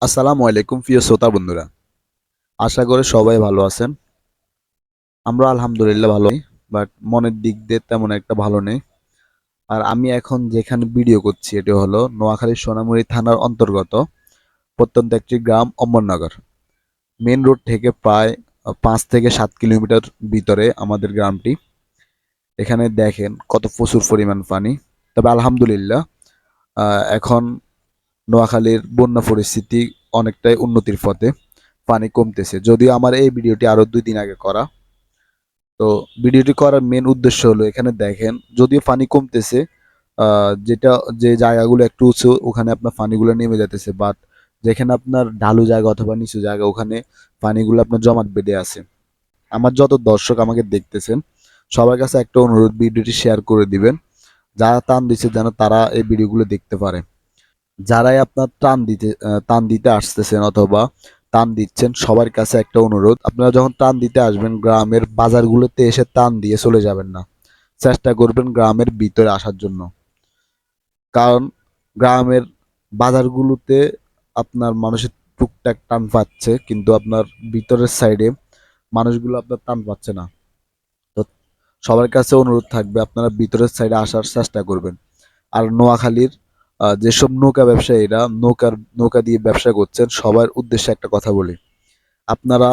আসসালামু আলাইকুম প্রিয় শ্রোতা বন্ধুরা। আশা করি সবাই ভালো আছেন। আমরা আলহামদুলিল্লাহ ভালোই, বাট মনের দিক দিয়ে তেমন একটা ভালো নেই। আর আমি এখন যেখানে ভিডিও করছি এটি হলো নোয়াখালীর সোনামুড়ি থানার অন্তর্গত প্রত্যন্ত একটি গ্রাম অমরনগর। মেন রোড থেকে প্রায় 5 থেকে 7 কিলোমিটার ভিতরে আমাদের গ্রামটি। এখানে দেখেন কত প্রচুর পরিমাণ পানি। তবে আলহামদুলিল্লাহ এখন নোয়াখালীর বন্যা পরিস্থিতি অনেকটাই উন্নতির পথে। পানি কমতেছে, যদিও আমার এই ভিডিওটি আরো 2 দিন আগে করা। তো ভিডিওটি করার মেন উদ্দেশ্য হলো এখানে দেখেন যদিও পানি কমতেছে, যেটা যে জায়গাগুলো একটু উঁচু ওখানে আপনার পানিগুলো নেমে যেতেছে, বাট যেখানে আপনার ঢালু জায়গা অথবা নিচু জায়গা ওখানে পানিগুলো আপনার জমাট বেঁধে আছে। আমার যত দর্শক আমাকে দেখতেছেন সবার কাছে একটা অনুরোধ, ভিডিওটি শেয়ার করে দিবেন। যারা টান দিচ্ছে যেন তারা এই ভিডিওগুলো দেখতে পারে। যারাই আপনার টান দিতে আসতেছেন অথবা টান দিচ্ছেন, সবার কাছে একটা অনুরোধ, আপনারা যখন টান দিতে আসবেন গ্রামের বাজারগুলোতে এসে টান দিয়ে চলে যাবেন না। চেষ্টা করবেন গ্রামের ভিতরে আসার জন্য। কারণ গ্রামের বাজারগুলোতে আপনার মানুষের টুকটাক টান পাচ্ছে, কিন্তু আপনার ভিতরের সাইডে মানুষগুলো আপনার টান পাচ্ছে না। তো সবার কাছে অনুরোধ থাকবে আপনারা ভিতরের সাইডে আসার চেষ্টা করবেন। আর নোয়াখালীর যেসব নৌকা ব্যবসায়ীরা নৌকা দিয়ে ব্যবসা করছেন সবার উদ্দেশ্যে একটা কথা বলি, আপনারা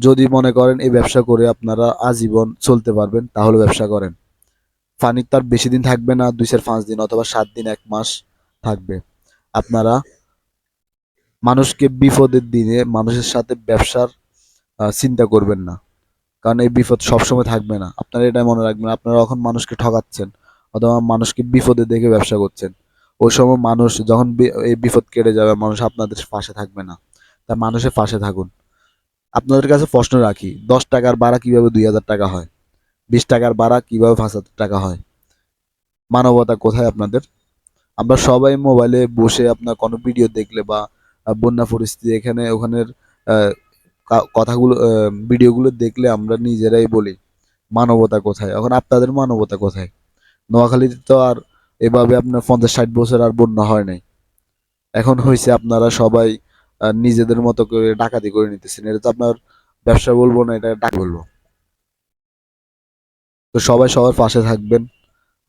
যদি মনে করেন এই ব্যবসা করে আপনারা আজীবন চলতে পারবেন তাহলে ব্যবসা করেন। পানি তার বেশি দিন থাকবে না, 2 4 5 দিন অথবা 7 দিন 1 মাস থাকবে। আপনারা মানুষকে বিপদের দিনে মানুষের সাথে ব্যবসার চিন্তা করবেন না, কারণ এই বিপদ সবসময় থাকবে না। আপনারা এটা মনে রাখবেন, আপনারা এখন মানুষকে ঠকাচ্ছেন অথবা মানুষকে বিপদে দেখে ব্যবসা করছেন। ওই সময় মানুষ যখন এই বিপদ কেটে যাবে মানুষ আপনাদের পাশে থাকবে না। তা মানুষের পাশে থাকুন। আপনাদের কাছে প্রশ্ন রাখি, 10 টাকার ভাড়া কিভাবে 2,000 টাকা হয়? 20 টাকার ভাড়া কিভাবে 5,000 টাকা হয়? মানবতা কোথায় আপনাদের? আমরা সবাই মোবাইলে বসে আপনার কোনো ভিডিও দেখলে বা বন্যা পরিস্থিতি এখানে ওখানের আহ, কথাগুলো ভিডিওগুলো দেখলে আমরা নিজেরাই বলি মানবতা কোথায়? এখন আপনাদের মানবতা কোথায়? নোয়াখালীতে তো আর এভাবে আপনার 50 60 বছর আর বন্যা হয় নাই। এখন হয়েছে আপনারা সবাই নিজেদের মতো করে ডাকাতি করে নিতেছেন। এটা তো আপনার ব্যবসা বলবো না, এটা ডাকাতি বলবো। তো সবাই সবার পাশে থাকবেন।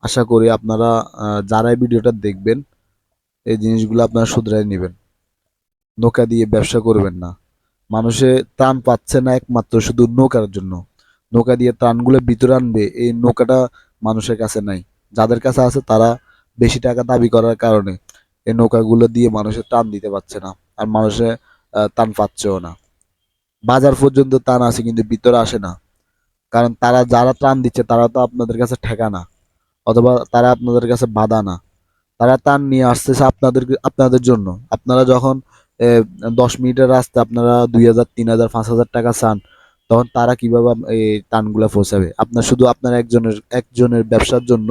আশা করি আপনারা যারা এই ভিডিওটা দেখবেন এই জিনিসগুলো আপনারা শুধরাই নেবেন। নৌকা দিয়ে ব্যবসা করবেন না। মানুষে ত্রাণ পাচ্ছে না একমাত্র শুধু নৌকার জন্য। নৌকা দিয়ে ত্রাণগুলো ভিতরে আনবে এই নৌকাটা মানুষের কাছে নাই। যাদের কাছে আছে তারা বেশি টাকা দাবি করার কারণে এই নৌকাগুলো দিয়ে মানুষের ত্রাণ দিতে পারছে না। আর মানুষে ত্রাণ পাচ্ছেও না। বাজার পর্যন্ত ত্রাণ আছে কিন্তু ভিতরে আসে না। কারণ তারা যারা ত্রাণ দিচ্ছে তারা তো আপনাদের কাছে ঠেকা না, অথবা তারা আপনাদের কাছে বাধা না। তারা ত্রাণ নিয়ে আসতেছে আপনাদের জন্য। আপনারা যখন 10 মিনিটের রাস্তা আপনারা 2,000 3,000 5,000 টাকা চান, তখন তারা কিভাবে এই ত্রাণগুলো পৌঁছাবে? আপনার শুধু আপনার একজনের ব্যবসার জন্য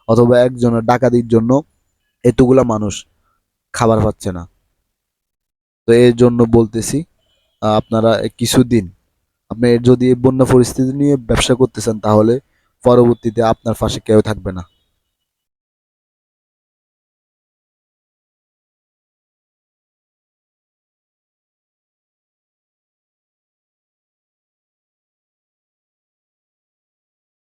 অথবা একজনের ডাকাতির জন্য এতগুলা মানুষ খাবার পাচ্ছে না। তো এর জন্য বলতেছি, আপনারা কিছুদিন আপনি যদি এই বন্যা পরিস্থিতি নিয়ে ব্যবসা করতে চান তাহলে পরবর্তীতে আপনার পাশে কেউ থাকবে না।